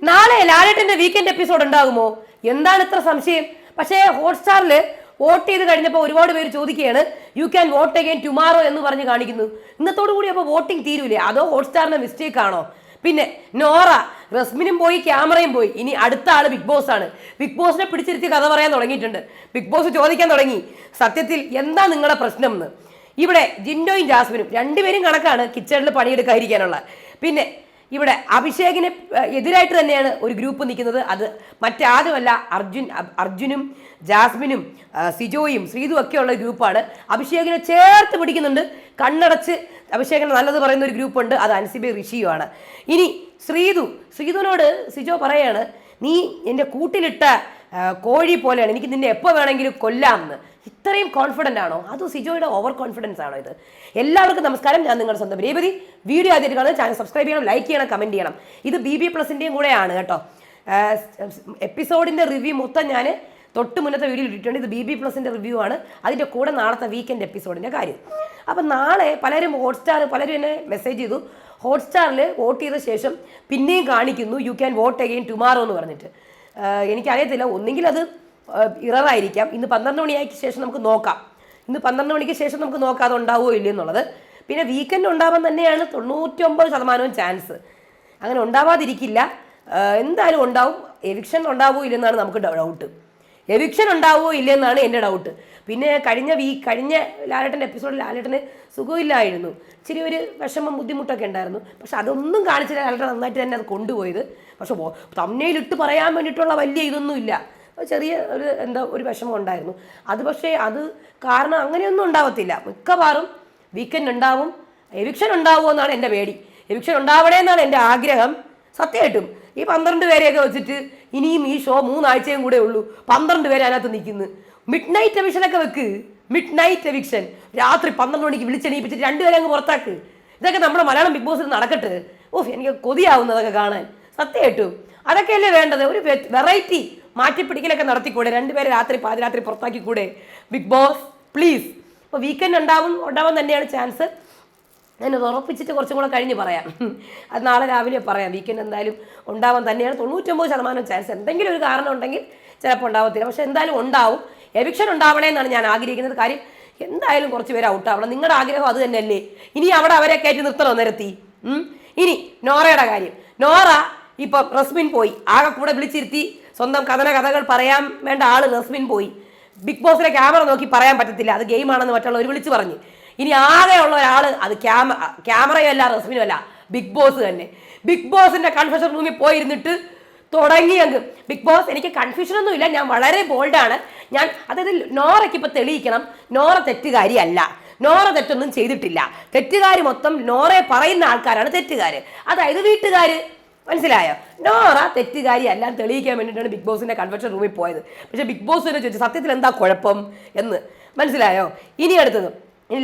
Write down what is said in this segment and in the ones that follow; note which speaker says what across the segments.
Speaker 1: നാളെ ലാലേട്ടന്റെ weekend episode ഉണ്ടാകുമോ? എന്താണ് ഇത്ര സംശയം? പക്ഷേ ഹോട്ട്സ്റ്റാറിൽ വോട്ട് ചെയ്ത് കഴിഞ്ഞപ്പോൾ ഒരുപാട് പേര് ചോദിക്കുകയാണ് you can vote again tomorrow എന്ന് പറഞ്ഞ് കാണിക്കുന്നു. ഇന്നത്തോടു കൂടി അപ്പോൾ വോട്ടിംഗ് തീരൂലേ? അതോ ഹോട്ട്സ്റ്റാറിന്റെ മിസ്റ്റേക്ക് ആണോ? പിന്നെ നോറ, റസ്മിനും പോയി, ക്യാമറയും പോയി. ഇനി അടുത്ത ആള് ബിഗ് ബോസ് ആണ്. ബിഗ് ബോസിനെ പിടിച്ചിരുത്തി കഥ പറയാൻ തുടങ്ങിയിട്ടുണ്ട്. ബിഗ് ബോസ് ചോദിക്കാൻ തുടങ്ങി, സത്യത്തിൽ എന്താ നിങ്ങളുടെ പ്രശ്നം എന്ന്. ഇവിടെ ജിൻഡോയും ജാസ്മിനും രണ്ടുപേരും കണക്കാണ് കിച്ചണിൽ പണിയെടുക്കാതിരിക്കാനുള്ള. പിന്നെ ഇവിടെ അഭിഷേകിന് എതിരായിട്ട് തന്നെയാണ് ഒരു ഗ്രൂപ്പ് നിൽക്കുന്നത്. അത് മറ്റാരുമല്ല, അർജുനും ജാസ്മിനും സിജോയും ശ്രീതു ഒക്കെയുള്ള ഗ്രൂപ്പാണ്. അഭിഷേകിനെ ചേർത്ത് പിടിക്കുന്നുണ്ട്. കണ്ണടച്ച് അഭിഷേകിനെ നല്ലത് പറയുന്ന ഒരു ഗ്രൂപ്പുണ്ട്, അത് അൻസിബി ഋഷിയുമാണ്. ഇനി ശ്രീതുവിനോട് സിജോ പറയാണ്, നീ എൻ്റെ കൂട്ടിലിട്ട കോഴി പോലെയാണ്, എനിക്ക് നിന്നെ എപ്പോൾ വേണമെങ്കിലും കൊല്ലാമെന്ന്. ഇത്രയും കോൺഫിഡൻ്റ് ആണോ? അതോ സിജോയുടെ ഓവർ കോൺഫിഡൻസ് ആണോ ഇത്? എല്ലാവർക്കും നമസ്കാരം, ഞാൻ നിങ്ങളുടെ സ്വന്തം രേവതി. വീഡിയോ ആദ്യമായിട്ട് കാണുന്നത് ചാനൽ സബ്സ്ക്രൈബ് ചെയ്യണം, ലൈക്ക് ചെയ്യണം, കമൻറ്റ് ചെയ്യണം. ഇത് BB+ൻ്റെയും കൂടെയാണ് കേട്ടോ. എപ്പിസോഡിൻ്റെ റിവ്യൂ മൊത്തം ഞാൻ തൊട്ട് മുന്നത്തെ വീഡിയോ ഇട്ടിട്ടുണ്ട്. ഇത് BB+ൻ്റെ റിവ്യൂ ആണ്. അതിൻ്റെ കൂടെ നാളത്തെ വീക്കെൻഡ് എപ്പിസോഡിൻ്റെ കാര്യം. അപ്പം നാളെ പലരും പലരും എന്നെ മെസ്സേജ് ചെയ്തു, ഹോട്ട്സ്റ്റാറിൽ വോട്ട് ചെയ്ത ശേഷം പിന്നെയും കാണിക്കുന്നു you can vote again tomorrow എന്ന് പറഞ്ഞിട്ട്. എനിക്കറിയത്തില്ല, ഒന്നെങ്കിൽ അത് ഇററായിരിക്കാം. ഇന്ന് 12 മണിക്ക് ശേഷം നമുക്ക് നോക്കാം. അത് ഉണ്ടാവുമോ ഇല്ലയോ എന്നുള്ളത്. പിന്നെ വീക്കെൻഡ് ഉണ്ടാവാൻ തന്നെയാണ് 99% ചാൻസ്. അങ്ങനെ ഉണ്ടാവാതിരിക്കില്ല, എന്തായാലും ഉണ്ടാവും. എവിക്ഷൻ ഉണ്ടാവുമോ ഇല്ലെന്നാണ് നമുക്ക് ഡൗട്ട്. എവിക്ഷൻ ഉണ്ടാവുമോ ഇല്ലെന്നാണ് എൻ്റെ ഡൗട്ട്. പിന്നെ കഴിഞ്ഞ ലാലേട്ടൻ്റെ എപ്പിസോഡിൽ ലാലേട്ടന് സുഖമില്ലായിരുന്നു, ഇച്ചിരി ഒരു വിഷമം ബുദ്ധിമുട്ടൊക്കെ ഉണ്ടായിരുന്നു. പക്ഷെ അതൊന്നും കാണിച്ചില്ല, ലാലേട്ടൻ നന്നായിട്ട് തന്നെ അത് കൊണ്ടുപോയത്. പക്ഷെ തമ്മനയിലിട്ട് പറയാൻ വേണ്ടിയിട്ടുള്ള വലിയ ഇതൊന്നുമില്ല, ചെറിയ ഒരു വിഷമം ഉണ്ടായിരുന്നു. അത് പക്ഷേ അത് കാരണം അങ്ങനെയൊന്നും ഉണ്ടാവത്തില്ല. മിക്കവാറും വീക്കെൻഡ് ഉണ്ടാവും. എവിക്ഷൻ ഉണ്ടാവുമോ എന്നാണ് എൻ്റെ പേടി. എവിക്ഷൻ ഉണ്ടാവണേ എന്നാണ് എൻ്റെ ആഗ്രഹം. സത്യമായിട്ടും ഈ 12 പേരെയൊക്കെ വെച്ചിട്ട് ഇനിയും ഈ ഷോ 3 ആഴ്ചയും കൂടെ ഉള്ളൂ. 12 പേര് അതിനകത്ത് നിൽക്കുന്നു. മിഡ് നൈറ്റ് എവിക്ഷനൊക്കെ വെക്ക്. മിഡ് നൈറ്റ് എവിക്ഷൻ രാത്രി 12 മണിക്ക് വിളിച്ചെണീപ്പിച്ചിട്ട് 2 പേരെ അങ്ങ് പുറത്താക്ക്. ഇതൊക്കെ നമ്മുടെ മലയാളം ബിഗ് ബോസിൽ നടക്കട്ടെ. എനിക്ക് കൊതിയാവുന്നതൊക്കെ കാണാൻ. സത്യമായിട്ടും അതൊക്കെയല്ലേ വേണ്ടത്. ഒരു വെറൈറ്റി മാറ്റിപ്പിടിക്കലൊക്കെ നടത്തിക്കൂടെ? 2 പേരെ പാതിരാത്രി പുറത്താക്കിക്കൂടെ? Big Boss please. അപ്പോൾ വീക്കെൻഡ് ഉണ്ടാവാൻ തന്നെയാണ് ചാൻസ്. ഞാനത് ഉറപ്പിച്ചിട്ട് കുറച്ചും കൂടെ കഴിഞ്ഞ് പറയാം. അത് നാളെ രാവിലെ പറയാം. വീക്കെൻഡ് എന്തായാലും ഉണ്ടാവാൻ തന്നെയാണ് 99% ചാൻസ്. എന്തെങ്കിലും ഒരു കാരണം ഉണ്ടെങ്കിൽ ചിലപ്പോൾ ഉണ്ടാവത്തില്ല, പക്ഷെ എന്തായാലും ഉണ്ടാവും. എവിക്ഷൻ ഉണ്ടാവണേ എന്നാണ് ഞാൻ ആഗ്രഹിക്കുന്നത്. കാര്യം എന്തായാലും കുറച്ച് പേര് ഔട്ടാവണം. നിങ്ങളുടെ ആഗ്രഹം അത് തന്നെയല്ലേ? ഇനി അവിടെ അവരെ കയറ്റി നിർത്തണോ നിരത്തി? ഇനി നോറയുടെ കാര്യം. നോറ ഇപ്പം റസ്മിൻ പോയി, ആകെ കൂടെ വിളിച്ചിരുത്തി സ്വന്തം കഥകൾ പറയാൻ വേണ്ട ആള് റസ്മിൻ പോയി. ബിഗ് ബോസിലെ ക്യാമറ നോക്കി പറയാൻ പറ്റത്തില്ല, അത് ഗെയിമാണെന്ന് മറ്റുള്ളവർ വിളിച്ചു പറഞ്ഞ്. ഇനി ആകെയുള്ള ഒരാൾ അത് ക്യാമറയും അല്ല റസ്മിനും അല്ല, ബിഗ് ബോസ് തന്നെ. ബിഗ് ബോസിന്റെ കൺഫെഷൻ റൂമിൽ പോയിരുന്നിട്ട് തുടങ്ങി അങ്ങ് ബിഗ് ബോസ്. എനിക്ക് കൺഫ്യൂഷനൊന്നും ഇല്ല, ഞാൻ വളരെ ബോൾഡാണ്. അതായത് നോറയ്ക്ക് ഇപ്പം തെളിയിക്കണം, നോറ തെറ്റുകാരിയല്ല, നോറ തെറ്റൊന്നും ചെയ്തിട്ടില്ല. തെറ്റുകാർ മൊത്തം നോറയെ പറയുന്ന ആൾക്കാരാണ് തെറ്റുകാർ, അതായത് വീട്ടുകാർ. മനസ്സിലായോ? നോറ തെറ്റുകാരി എല്ലാം തെളിയിക്കാൻ വേണ്ടിയിട്ടാണ് ബിഗ് ബോസിന്റെ കൺവെൻഷൻ റൂമിൽ പോയത്. പക്ഷേ ബിഗ് ബോസ് തന്നെ ചോദിച്ചു സത്യത്തിൽ എന്താ കുഴപ്പം എന്ന്. മനസ്സിലായോ? ഇനി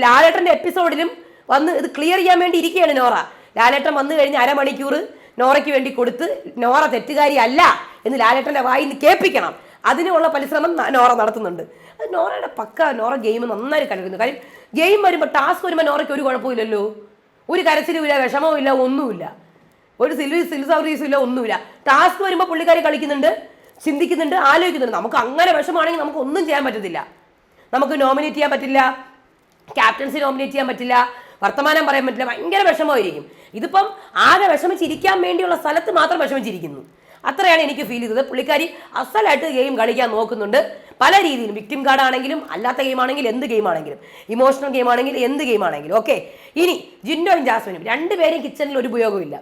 Speaker 1: ലാലേട്ടൻ്റെ എപ്പിസോഡിലും വന്ന് ഇത് ക്ലിയർ ചെയ്യാൻ വേണ്ടി ഇരിക്കുകയാണ് നോറ. ലാലേട്ടൻ വന്നു കഴിഞ്ഞ് അരമണിക്കൂർ നോറയ്ക്ക് വേണ്ടി കൊടുത്ത് നോറ തെറ്റുകാരി അല്ല എന്ന് ലാലേട്ടൻ്റെ വായിൽ നിന്ന് കേൾപ്പിക്കണം. അതിനുള്ള പരിശ്രമം നോറ നടത്തുന്നുണ്ട്. അത് നോറയുടെ നോറ ഗെയിം നന്നായി കളിക്കുന്നു. കാര്യം ഗെയിം വരുമ്പോൾ, ടാസ്ക് വരുമ്പോൾ നോറയ്ക്ക് ഒരു കുഴപ്പമില്ലല്ലോ. ഒരു കരച്ചിലും ഇല്ല, വിഷമവും ഇല്ല, ഒന്നുമില്ല. ഒരു സർവീസും ഇല്ല, ഒന്നുമില്ല. ടാസ്ക് വരുമ്പോൾ പുള്ളിക്കാരി കളിക്കുന്നുണ്ട്, ചിന്തിക്കുന്നുണ്ട്, ആലോചിക്കുന്നുണ്ട്. നമുക്ക് അങ്ങനെ വിഷമമാണെങ്കിൽ നമുക്ക് ഒന്നും ചെയ്യാൻ പറ്റത്തില്ല. നമുക്ക് നോമിനേറ്റ് ചെയ്യാൻ പറ്റില്ല, ക്യാപ്റ്റൻസി നോമിനേറ്റ് ചെയ്യാൻ പറ്റില്ല, വർത്തമാനം പറയാൻ പറ്റില്ല. ഭയങ്കര വിഷമമായിരിക്കും. ഇതിപ്പം ആകെ വിഷമിച്ചിരിക്കാൻ വേണ്ടിയുള്ള സ്ഥലത്ത് മാത്രം വിഷമിച്ചിരിക്കുന്നു. അത്രയാണ് എനിക്ക് ഫീൽ ചെയ്തത്. പുള്ളിക്കാരി അസലായിട്ട് ഗെയിം കളിക്കാൻ നോക്കുന്നുണ്ട് പല രീതിയിലും. വിക്ടിം കാർഡ് ആണെങ്കിലും, അല്ലാത്ത ഗെയിം ആണെങ്കിലും, എന്ത് ഗെയിം ആണെങ്കിലും, ഇമോഷണൽ ഗെയിം ആണെങ്കിലും, എന്ത് ഗെയിം ആണെങ്കിലും. ഓക്കെ, ഇനി ജിൻഡോയും ജാസ്മിനും 2 പേരും കിച്ചണിൽ ഒരു ഉപയോഗമില്ല.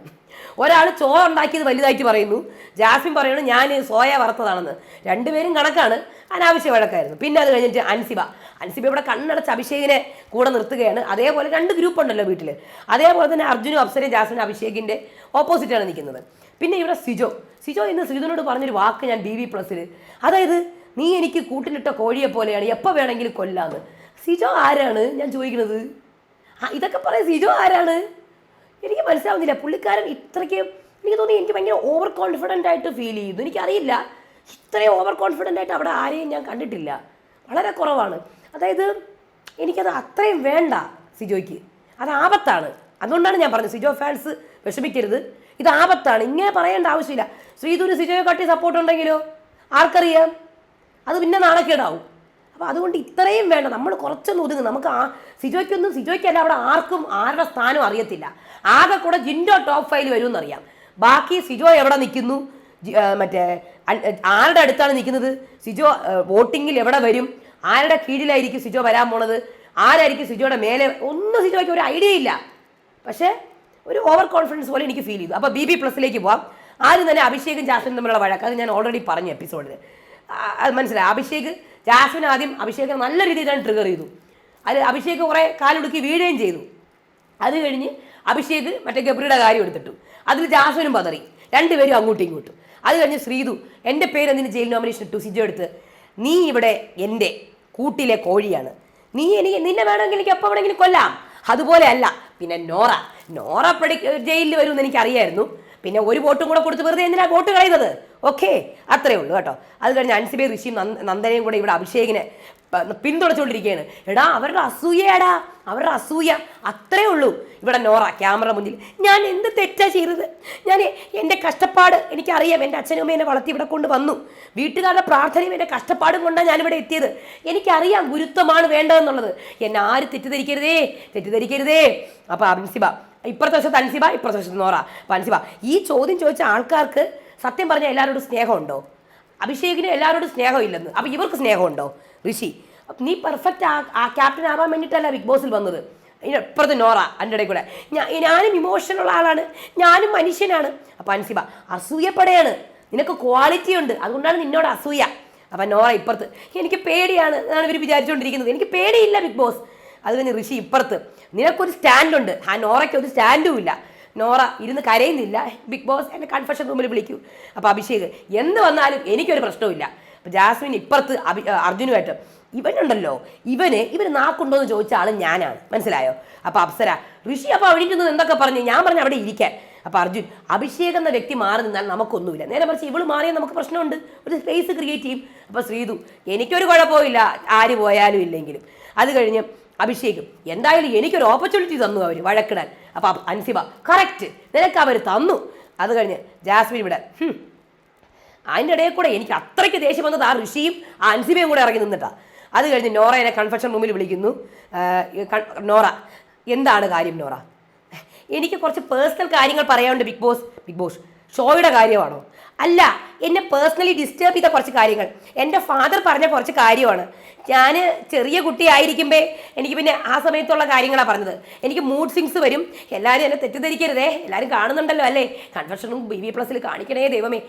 Speaker 1: ഒരാൾ ചോറുണ്ടാക്കിയത് വലുതായിട്ട് പറയുന്നു, ജാസ്മിൻ പറയുന്നു ഞാൻ സോയ വറുത്തതാണെന്ന്. 2 പേരും കണക്കാണ്, അനാവശ്യ വഴക്കായിരുന്നു. പിന്നെ അത് കഴിഞ്ഞിട്ട് അൻസിബ ഇവിടെ കണ്ണടച്ച് അഭിഷേകിനെ കൂടെ നിർത്തുകയാണ്. അതേപോലെ 2 ഗ്രൂപ്പ് ഉണ്ടല്ലോ വീട്ടിൽ. അതേപോലെ തന്നെ അർജുനും അപ്സരയും ജാസ്മിനും അഭിഷേകിൻ്റെ ഓപ്പോസിറ്റാണ് നിൽക്കുന്നത്. പിന്നെ ഇവിടെ സിജോ ഇന്ന് ശ്രീധുവിനോട് പറഞ്ഞൊരു വാക്ക് ഞാൻ BB+ൽ, അതായത് നീ എനിക്ക് കൂട്ടിലിട്ട കോഴിയെ പോലെയാണ്, എപ്പോൾ വേണമെങ്കിലും കൊല്ലാന്ന്. സിജോ ആരാണ് ഞാൻ ചോദിക്കുന്നത്? ഇതൊക്കെ പറയാം. സിജോ ആരാണ് എനിക്ക് മനസ്സിലാവുന്നില്ല. പുള്ളിക്കാരൻ ഇത്രയ്ക്ക് എനിക്ക് തോന്നി, എനിക്ക് ഭയങ്കര ഓവർ കോൺഫിഡൻ്റ് ആയിട്ട് ഫീൽ ചെയ്തു. എനിക്കറിയില്ല, ഇത്രയും ഓവർ കോൺഫിഡൻ്റ് ആയിട്ട് അവിടെ ആരെയും ഞാൻ കണ്ടിട്ടില്ല. വളരെ കുറവാണ്. അതായത് എനിക്കത് അത്രയും വേണ്ട സിജോയ്ക്ക്. അത് ആപത്താണ്. അതുകൊണ്ടാണ് ഞാൻ പറഞ്ഞത്, സിജോ ഫാൻസ് വിഷമിക്കരുത്, ഇത് ആപത്താണ്. ഇങ്ങനെ പറയേണ്ട ആവശ്യമില്ല. ശ്രീധുവിന് സിജോയെ കാട്ടി സപ്പോർട്ട് ഉണ്ടെങ്കിലോ ആർക്കറിയാം, അത് പിന്നെ നാണക്കേടാവും. അപ്പോൾ അതുകൊണ്ട് ഇത്രയും വേണ്ട, നമ്മൾ കുറച്ചൊന്ന് ഒതുങ്ങും. നമുക്ക് സിജോയ്ക്കല്ല അവിടെ ആർക്കും ആരുടെ സ്ഥാനം അറിയത്തില്ല. ആകെ കൂടെ ജിൻഡോ ടോപ്പ് 5 വരുമെന്നറിയാം. ബാക്കി സിജോ എവിടെ നിൽക്കുന്നു, മറ്റേ ആരുടെ അടുത്താണ് നിൽക്കുന്നത്, സിജോ വോട്ടിങ്ങിൽ എവിടെ വരും, ആരുടെ കീഴിലായിരിക്കും സിജോ വരാൻ പോണത്, ആരായിരിക്കും സിജോയുടെ മേലെ, ഒന്നും സിജോയ്ക്ക് ഒരു ഐഡിയ ഇല്ല. പക്ഷേ ഒരു ഓവർ കോൺഫിഡൻസ് പോലെ എനിക്ക് ഫീൽ ചെയ്തു. അപ്പോൾ BB+ലേക്ക് പോവാം. ആദ്യം തന്നെ അഭിഷേകും ജാസ്മിനും തമ്മിലുള്ള വഴക്ക്, അത് ഞാൻ ഓൾറെഡി പറഞ്ഞു എപ്പിസോഡിൽ. അത് മനസ്സിലായി. ജാസ്മിൻ ആദ്യം അഭിഷേകിനെ നല്ല രീതിയിൽ ഞാൻ ട്രിഗർ ചെയ്തു. അത് അഭിഷേക് കുറേ കാലൊടുക്കി വീഴുകയും ചെയ്തു. അത് കഴിഞ്ഞ് അഭിഷേക് മറ്റേ ഗബ്രിയുടെ കാര്യം എടുത്തിട്ടു. അതിൽ ജാസ്മിനും പതറി, രണ്ടുപേരും അങ്ങോട്ടും ഇങ്ങോട്ടും. അത് കഴിഞ്ഞ് ശ്രീധു എൻ്റെ പേര് എന്തിന് ജയിൽ നോമിനേഷൻ ഇട്ടു സിജോ എടുത്ത്, നീ ഇവിടെ എൻ്റെ കൂട്ടിലെ കോഴിയാണ്, നിന്നെ വേണമെങ്കിൽ എനിക്ക് എപ്പോൾ വേണമെങ്കിലും കൊല്ലാം. അതുപോലെ അല്ല. പിന്നെ നോറ ജയിലിൽ വരുമെന്ന് എനിക്കറിയായിരുന്നു. പിന്നെ ഒരു വോട്ടും കൂടെ കൊടുത്ത് വെറുതെ എന്തിനാ വോട്ട് കളയുന്നത്? ഓക്കെ, അത്രേ ഉള്ളൂ കേട്ടോ. അത് കഴിഞ്ഞ് അൻസിബയും ഋഷിയും നന്ദനയും കൂടെ ഇവിടെ അഭിഷേകിനെ പിന്തുണച്ചുകൊണ്ടിരിക്കുകയാണ്. എടാ അവരുടെ അസൂയടാ, അവരുടെ അസൂയ, അത്രേ ഉള്ളൂ. ഇവിടെ നോറ ക്യാമറ മുന്നിൽ, ഞാൻ എന്ത് തെറ്റാ ചെയ്തത്, ഞാൻ എൻ്റെ കഷ്ടപ്പാട് എനിക്കറിയാം, എൻ്റെ അച്ഛനും അമ്മയും എന്നെ വളർത്തി ഇവിടെ കൊണ്ട് വന്നു, വീട്ടുകാരുടെ പ്രാർത്ഥനയും എൻ്റെ കഷ്ടപ്പാടും കൊണ്ടാണ് ഞാനിവിടെ എത്തിയത്, എനിക്കറിയാം ഗുരുത്വമാണ് വേണ്ടതെന്നുള്ളത്, എന്നെ ആര് തെറ്റിദ്ധരിക്കരുതേ. അപ്പോൾ അൻസിബ ഇപ്പുറത്തെ വശത്ത് അൻസിബ, ഇപ്പുറത്തെ വശത്ത് നോറ. അപ്പോൾ അൻസിബ, ഈ ചോദ്യം ചോദിച്ച ആൾക്കാർക്ക് സത്യം പറഞ്ഞാൽ എല്ലാവരോടും സ്നേഹമുണ്ടോ? അഭിഷേകിന് എല്ലാവരോടും സ്നേഹമില്ലെന്ന്. അപ്പോൾ ഇവർക്ക് സ്നേഹമുണ്ടോ? ഋഷി, നീ പെർഫെക്റ്റ് ആ ക്യാപ്റ്റൻ ആവാൻ വേണ്ടിയിട്ടല്ല ബിഗ് ബോസിൽ വന്നത്. ഇപ്പുറത്ത് നോറ എൻ്റെ ഇടയിൽ കൂടെ, ഞാനും ഇമോഷനുള്ള ആളാണ്, ഞാനും മനുഷ്യനാണ്. അപ്പോൾ അൻസിബ, അസൂയപ്പെടെയാണ്, നിനക്ക് ക്വാളിറ്റി ഉണ്ട്, അതുകൊണ്ടാണ് നിന്നോട് അസൂയ. അപ്പം നോറ ഇപ്പുറത്ത്, എനിക്ക് പേടിയാണ് എന്നാണ് ഇവർ വിചാരിച്ചുകൊണ്ടിരിക്കുന്നത്, എനിക്ക് പേടിയില്ല ബിഗ് ബോസ്. അത് കഴിഞ്ഞ് ഋഷി ഇപ്പുറത്ത്, നിനക്കൊരു സ്റ്റാൻഡുണ്ട്, ആ നോറയ്ക്ക് ഒരു സ്റ്റാൻഡും ഇല്ല. നോറ ഇരുന്ന് കരയുന്നില്ല, ബിഗ് ബോസ് എന്നെ കൺഫെഷൻ റൂമിൽ വിളിക്കൂ. അപ്പോൾ അഭിഷേക്, എന്ത് വന്നാലും എനിക്കൊരു പ്രശ്നവുമില്ല. അപ്പോൾ ജാസ്മിൻ ഇപ്പുറത്ത് അർജുനുമായിട്ട്, ഇവനുണ്ടല്ലോ, ഇവന് നാക്കുണ്ടോ എന്ന് ചോദിച്ച ആൾ ഞാനാണ്, മനസ്സിലായോ? അപ്പോൾ അപ്സര, ഋഷി അപ്പോൾ അവിടെ ഇരുന്നത് എന്തൊക്കെ പറഞ്ഞു, ഞാൻ പറഞ്ഞു അവിടെ ഇരിക്കാൻ. അപ്പോൾ അർജുൻ, അഭിഷേക് എന്ന വ്യക്തി മാറി നിന്നാൽ നമുക്കൊന്നുമില്ല, നേരെ മറിച്ച് ഇവള് മാറിയാൽ നമുക്ക് പ്രശ്നമുണ്ട്, ഒരു സ്പേസ് ക്രിയേറ്റ് ചെയ്യും. അപ്പോൾ ശ്രീധു, എനിക്കൊരു കുഴപ്പമില്ല ആര് പോയാലും ഇല്ലെങ്കിലും. അത് കഴിഞ്ഞ് അഭിഷേകും, എന്തായാലും എനിക്കൊരു ഓപ്പർച്യൂണിറ്റി തന്നു അവർ വഴക്കിടാൻ. അപ്പോൾ അൻസിബ, കറക്റ്റ്, നിനക്ക് അവർ തന്നു. അത് കഴിഞ്ഞ് ജാസ്മിൻ ഇവിടെ, അതിൻ്റെ ഇടയിൽ കൂടെ എനിക്ക് അത്രയ്ക്ക് ദേഷ്യം വന്നത് ആ ഋഷിയും ആ അൻസിബയും കൂടെ ഇറങ്ങി നിന്നിട്ടാണ്. അത് കഴിഞ്ഞ് നോറ എന്നെ കൺഫെഷൻ റൂമിൽ വിളിക്കുന്നു. നോറ, എന്താണ് കാര്യം നോറ? എനിക്ക് കുറച്ച് പേഴ്സണൽ കാര്യങ്ങൾ പറയാനുണ്ട് ബിഗ് ബോസ്. ഷോയുടെ കാര്യമാണോ? അല്ല, എന്നെ പേഴ്സണലി ഡിസ്റ്റർബ് ചെയ്ത കുറച്ച് കാര്യങ്ങൾ, എൻ്റെ ഫാദർ പറഞ്ഞ കുറച്ച് കാര്യമാണ്. ഞാൻ ചെറിയ കുട്ടിയായിരിക്കുമ്പോൾ എനിക്ക് പിന്നെ ആ സമയത്തുള്ള കാര്യങ്ങളാണ് പറഞ്ഞത്. എനിക്ക് മൂഡ് സ്വിങ്സ് വരും, എല്ലാവരും എന്നെ തെറ്റിദ്ധരിക്കരുതേ, എല്ലാവരും കാണുന്നുണ്ടല്ലോ അല്ലേ, കൺഫെഷനും BB+ൽ കാണിക്കണേ ദൈവമേ,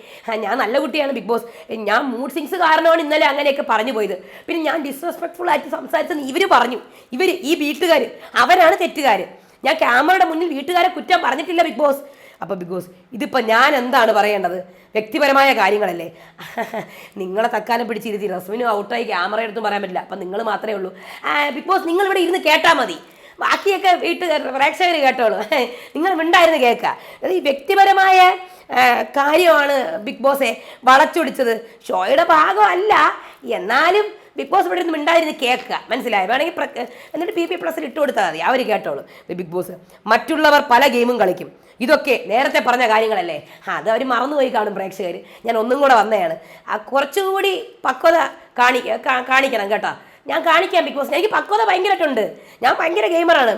Speaker 1: ഞാൻ നല്ല കുട്ടിയാണ് ബിഗ് ബോസ്, ഞാൻ മൂഡ് സ്വിങ്സ് കാരണമാണ് ഇന്നലെ അങ്ങനെയൊക്കെ പറഞ്ഞു പോയത്. പിന്നെ ഞാൻ ഡിസ്റെസ്പെക്ട്ഫുൾ ആയിട്ട് സംസാരിച്ചെന്ന് ഇവർ പറഞ്ഞു, ഈ വീട്ടുകാർ, അവരാണ് തെറ്റുകാർ. ഞാൻ ക്യാമറയുടെ മുന്നിൽ വീട്ടുകാരെ കുറ്റം പറഞ്ഞിട്ടില്ല ബിഗ് ബോസ്. അപ്പോൾ ബിഗ് ബോസ്, ഇതിപ്പോൾ ഞാൻ എന്താണ് പറയേണ്ടത്? വ്യക്തിപരമായ കാര്യങ്ങളല്ലേ? നിങ്ങളെ തക്കാലം പിടിച്ചിരുത്തി റസ്മിനും ഔട്ടായി ക്യാമറ എടുത്തും പറയാൻ പറ്റില്ല, അപ്പം നിങ്ങൾ മാത്രമേ ഉള്ളൂ. ബിഗ് ബോസ്, നിങ്ങൾ ഇവിടെ ഇരുന്ന് കേട്ടാൽ മതി, ബാക്കിയൊക്കെ പ്രേക്ഷകർ കേട്ടോളൂ, നിങ്ങൾ മിണ്ടായിരുന്നു കേൾക്കുക. ഈ വ്യക്തിപരമായ കാര്യമാണ് ബിഗ് ബോസെ വളച്ചൊടിച്ചത്, ഷോയുടെ ഭാഗമല്ല. എന്നാലും ബിഗ് ബോസ് ഇവിടെ നിന്ന് മിണ്ടായിരുന്നു കേൾക്കുക, മനസ്സിലായി? വേണമെങ്കിൽ എന്നിട്ട് BB+ൽ ഇട്ട് കൊടുത്താൽ മതി, അവർ കേട്ടോളൂ. ബിഗ് ബോസ്, മറ്റുള്ളവർ പല ഗെയിമും കളിക്കും, ഇതൊക്കെ നേരത്തെ പറഞ്ഞ കാര്യങ്ങളല്ലേ? അത് അവർ മറന്നുപോയി കാണും പ്രേക്ഷകർ. ഞാൻ ഒന്നും കൂടെ വന്നതാണ്, കുറച്ചുകൂടി പക്വത കാണിക്കണം കേട്ടോ. ഞാൻ കാണിക്കാം ബിഗ് ബോസ്, എനിക്ക് പക്വത ഭയങ്കരമായിട്ടുണ്ട്, ഞാൻ ഭയങ്കര ഗെയിമറാണ്.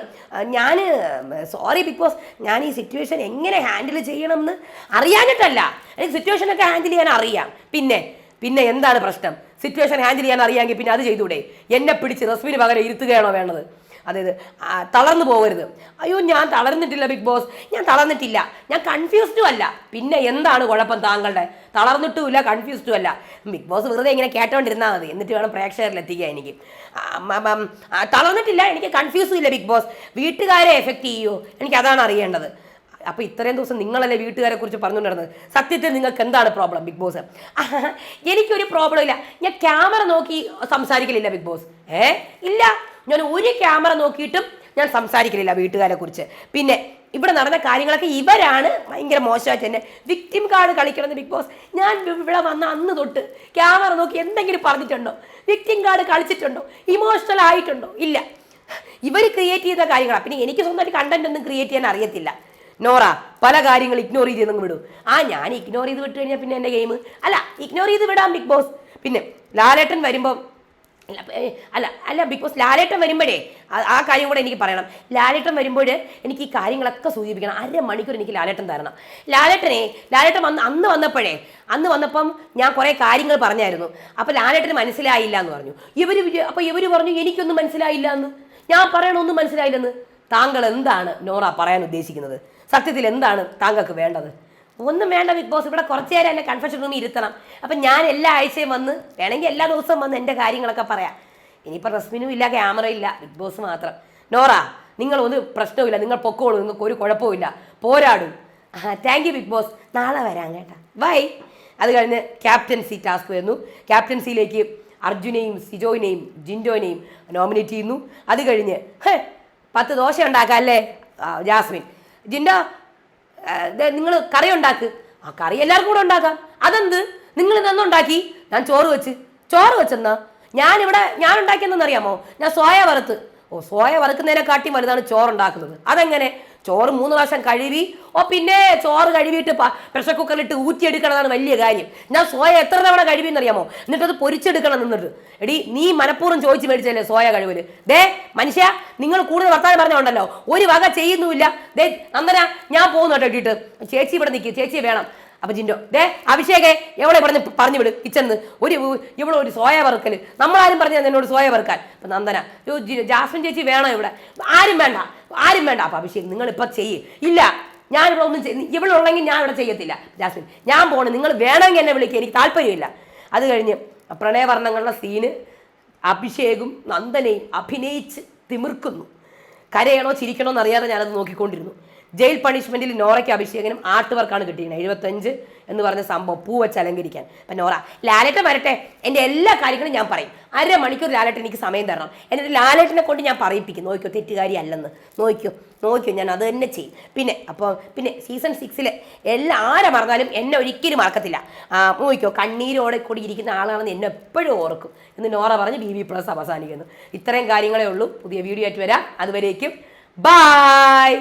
Speaker 1: സോറി ബിഗ് ബോസ്, ഞാൻ ഈ സിറ്റുവേഷൻ എങ്ങനെ ഹാൻഡിൽ ചെയ്യണമെന്ന് അറിയാഞ്ഞിട്ടല്ല, എനിക്ക് സിറ്റുവേഷനൊക്കെ ഹാൻഡിൽ ചെയ്യാൻ അറിയാം. പിന്നെ എന്താണ് പ്രശ്നം? സിറ്റുവേഷൻ ഹാൻഡിൽ ചെയ്യാൻ അറിയാമെങ്കിൽ പിന്നെ അത് ചെയ്തൂടെ? എന്നെ പിടിച്ച് റസ്മിന് പകരം ഇരുത്തുകയാണോ വേണ്ടത്? അതായത് തളർന്നു പോകരുത്. അയ്യോ, ഞാൻ തളർന്നിട്ടില്ല ബിഗ് ബോസ്, ഞാൻ തളർന്നിട്ടില്ല, ഞാൻ കൺഫ്യൂസ്ഡും അല്ല. പിന്നെ എന്താണ് കുഴപ്പം താങ്കളുടെ? തളർന്നിട്ടുമില്ല, കൺഫ്യൂസ്ഡും അല്ല. ബിഗ് ബോസ് വെറുതെ ഇങ്ങനെ കേട്ടോണ്ടിരുന്നാൽ മതി, എന്നിട്ട് വേണം പ്രേക്ഷകരിൽ എത്തിക്കുക. എനിക്ക് തളർന്നിട്ടില്ല, എനിക്ക് കൺഫ്യൂസും ഇല്ല ബിഗ് ബോസ്. വീട്ടുകാരെ എഫക്റ്റ് ചെയ്യുമോ? എനിക്ക് അതാണ് അറിയേണ്ടത്. അപ്പോൾ ഇത്രയും ദിവസം നിങ്ങളല്ലേ വീട്ടുകാരെ കുറിച്ച് പറഞ്ഞുകൊണ്ടിരുന്നത്, സത്യത്തിൽ നിങ്ങൾക്ക് എന്താണ് പ്രോബ്ലം ബിഗ് ബോസ്? എനിക്കൊരു പ്രോബ്ലം ഇല്ല, ഞാൻ ക്യാമറ നോക്കി സംസാരിക്കലില്ല ബിഗ് ബോസ്. ഇല്ല, ഞാൻ ഒരു ക്യാമറ നോക്കിയിട്ടും ഞാൻ സംസാരിക്കലില്ല വീട്ടുകാരെ കുറിച്ച്. പിന്നെ ഇവിടെ നടന്ന കാര്യങ്ങളൊക്കെ ഇവരാണ് ഭയങ്കര മോശമായിട്ട് തന്നെ വിക്ടിം കാർഡ് കളിക്കണമെന്ന് ബിഗ് ബോസ്. ഞാൻ ഇവിടെ വന്ന അന്ന് തൊട്ട് ക്യാമറ നോക്കി എന്തെങ്കിലും പറഞ്ഞിട്ടുണ്ടോ? Victim card കളിച്ചിട്ടുണ്ടോ? ഇമോഷണൽ ആയിട്ടുണ്ടോ? ഇല്ല. ഇവർ ക്രിയേറ്റ് ചെയ്ത കാര്യങ്ങളാണ്. പിന്നെ എനിക്ക് സ്വന്തമായിട്ട് കണ്ടന്റ് ഒന്നും ക്രിയേറ്റ് ചെയ്യാൻ അറിയത്തില്ല. നോറ പല കാര്യങ്ങൾ ഇഗ്നോർ ചെയ്ത് വിടും. ഞാൻ ഇഗ്നോർ ചെയ്ത് വിട്ട് കഴിഞ്ഞാൽ പിന്നെ എൻ്റെ ഗെയിം അല്ല, ഇഗ്നോർ ചെയ്ത് വിടാം ബിഗ് ബോസ്. പിന്നെ ലാലേട്ടൻ വരുമ്പം അല്ല ബിഗ് ബോസ് ലാലേട്ടൻ വരുമ്പോഴേ ആ കാര്യം കൂടെ എനിക്ക് പറയണം. ലാലേട്ടൻ വരുമ്പോൾ എനിക്ക് ഈ കാര്യങ്ങളൊക്കെ സൂചിപ്പിക്കണം. 1/2 മണിക്കൂർ എനിക്ക് ലാലേട്ടൻ തരണം. ലാലേട്ടൻ അന്ന് വന്നപ്പം ഞാൻ കുറേ കാര്യങ്ങൾ പറഞ്ഞായിരുന്നു. അപ്പോൾ ലാലേട്ടന് മനസ്സിലായില്ല എന്ന് പറഞ്ഞു. ഇവർ പറഞ്ഞു എനിക്കൊന്നും മനസ്സിലായില്ല എന്ന്. ഞാൻ പറയണൊന്നും മനസ്സിലായില്ലെന്ന്. താങ്കൾ എന്താണ് നോറ പറയാൻ ഉദ്ദേശിക്കുന്നത്? സത്യത്തിൽ എന്താണ് താങ്കൾക്ക് വേണ്ടത്? ഒന്നും വേണ്ട ബിഗ് ബോസ്. ഇവിടെ കുറച്ച് നേരം എന്നെ കൺഫെഷൻ റൂമിൽ ഇരുത്തണം. അപ്പം ഞാൻ എല്ലാ ആഴ്ചയും വന്ന് വേണമെങ്കിൽ എല്ലാ ദിവസവും വന്ന് എൻ്റെ കാര്യങ്ങളൊക്കെ പറയാം. ഇനിയിപ്പോൾ റസ്മിനും ഇല്ല, ക്യാമറ ഇല്ല, ബിഗ് ബോസ് മാത്രം. നോറ നിങ്ങളൊന്നും പ്രശ്നമില്ല, നിങ്ങൾ പൊക്കോളൂ, നിങ്ങൾക്ക് ഒരു കുഴപ്പമില്ല, പോരാടും. താങ്ക് യു ബിഗ് ബോസ്, നാളെ വരാം കേട്ടാ, ബൈ. അത് കഴിഞ്ഞ് ക്യാപ്റ്റൻസി ടാസ്ക് വരുന്നു. ക്യാപ്റ്റൻസിയിലേക്ക് അർജുനെയും സിജോയിനെയും ജിൻഡോനെയും നോമിനേറ്റ് ചെയ്യുന്നു. അത് കഴിഞ്ഞ് 10 ദോശ ഉണ്ടാക്കാം അല്ലേ ജാസ്മിൻ? ജിൻഡോ നിങ്ങൾ കറി ഉണ്ടാക്ക്. കറി എല്ലാവർക്കും കൂടെ ഉണ്ടാക്കാം. അതെന്ത് നിങ്ങൾ ഇതൊന്നുണ്ടാക്കി? ഞാൻ ചോറ് വെച്ചെന്നാ ഞാൻ ഉണ്ടാക്കിയെന്നറിയാമോ? ഞാൻ സോയ വറുത്ത്. സോയ വറുക്കുന്നതിനെക്കാട്ടി വലുതാണ് ചോറുണ്ടാക്കുന്നത്. അതെങ്ങനെ? ചോറ് 3 പ്രാവശ്യം കഴുകി പിന്നെ ചോറ് കഴുകിയിട്ട് പ്രഷർ കുക്കറിലിട്ട് ഊറ്റിയെടുക്കണതാണ് വലിയ കാര്യം. ഞാൻ സോയ എത്ര തവണ കഴുകിയെന്നറിയാമോ? എന്നിട്ടത് പൊരിച്ചെടുക്കണം നിന്നിട്ട്. എടി നീ മനഃപൂർവ്വം ചോദിച്ച് മേടിച്ചല്ലേ സോയ കഴിവല്? മനുഷ്യ, നിങ്ങൾ കൂടുതൽ വർത്താനം പറഞ്ഞുണ്ടല്ലോ, ഒരു വക ചെയ്യുന്നുമില്ല. നന്ദന ഞാൻ പോകുന്നു കേട്ടോ ഇട്ടിട്ട്. ചേച്ചി ഇവിടെ നിൽക്കും, ചേച്ചി വേണം. അപ്പൊ ജിൻഡോ അഭിഷേകെ എവിടെ പറഞ്ഞു വിട് കിച്ചണിന്ന്. ഇവിടെ ഒരു സോയ വറുക്കൽ നമ്മളാരും പറഞ്ഞു എന്നോട് സോയ വറുക്കാൻ. അപ്പൊ നന്ദന ജാസ്മിൻ ചേച്ചി വേണോ ഇവിടെ? ആരും വേണ്ട. അപ്പൊ അഭിഷേക് നിങ്ങൾ ഇപ്പൊ ഇല്ല, ഞാനിവിടെ ഒന്നും ഇവിടെ ഉള്ളെങ്കിൽ ഞാൻ ഇവിടെ ചെയ്യത്തില്ല. ജാസ്മിൻ ഞാൻ പോണേ, നിങ്ങൾ വേണമെങ്കിൽ എന്നെ വിളിക്കുക, എനിക്ക് താല്പര്യമില്ല. അത് കഴിഞ്ഞ് പ്രണയവർണ്ണങ്ങളുടെ സീന് അഭിഷേകും നന്ദനയും അഭിനയിച്ച് തിമിർക്കുന്നു. കരയണോ ചിരിക്കണോ എന്നറിയാതെ ഞാനത് നോക്കിക്കൊണ്ടിരുന്നു. ജയിൽ പണിഷ്മെന്റിൽ നോറയ്ക്ക് അഭിഷേകനും ആർട്ട് വർക്കാണ് കിട്ടിയിരുന്നത്. 75 എന്ന് പറഞ്ഞ സംഭവം പൂ വെച്ച് അലങ്കരിക്കാൻ. അപ്പം നോറ ലാലേട്ടൻ വരട്ടെ, എൻ്റെ എല്ലാ കാര്യങ്ങളും ഞാൻ പറയും. 1/2 മണിക്കൂർ ലാലേട്ടൻ എനിക്ക് സമയം തരണം. എന്നിട്ട് ലാലേട്ടനെ കൊണ്ട് ഞാൻ പറയിപ്പിക്കും. നോക്കിയോ, തെറ്റുകാരി അല്ലെന്ന് നോക്കിയോ, ഞാൻ അത് തന്നെ ചെയ്യും. പിന്നെ സീസൺ 6 ആരെ മറന്നാലും എന്നെ ഒരിക്കലും മറക്കത്തില്ല. നോക്കിയോ, കണ്ണീരോടെ കൂടി ഇരിക്കുന്ന ആളാണെന്ന് എന്നെ എപ്പോഴും ഓർക്കും എന്ന് നോറ പറഞ്ഞ് BB+ അവസാനിക്കുന്നു. ഇത്രയും കാര്യങ്ങളേ ഉള്ളൂ. പുതിയ വീഡിയോ ആയിട്ട് വരാം. അതുവരേക്കും ബായ്.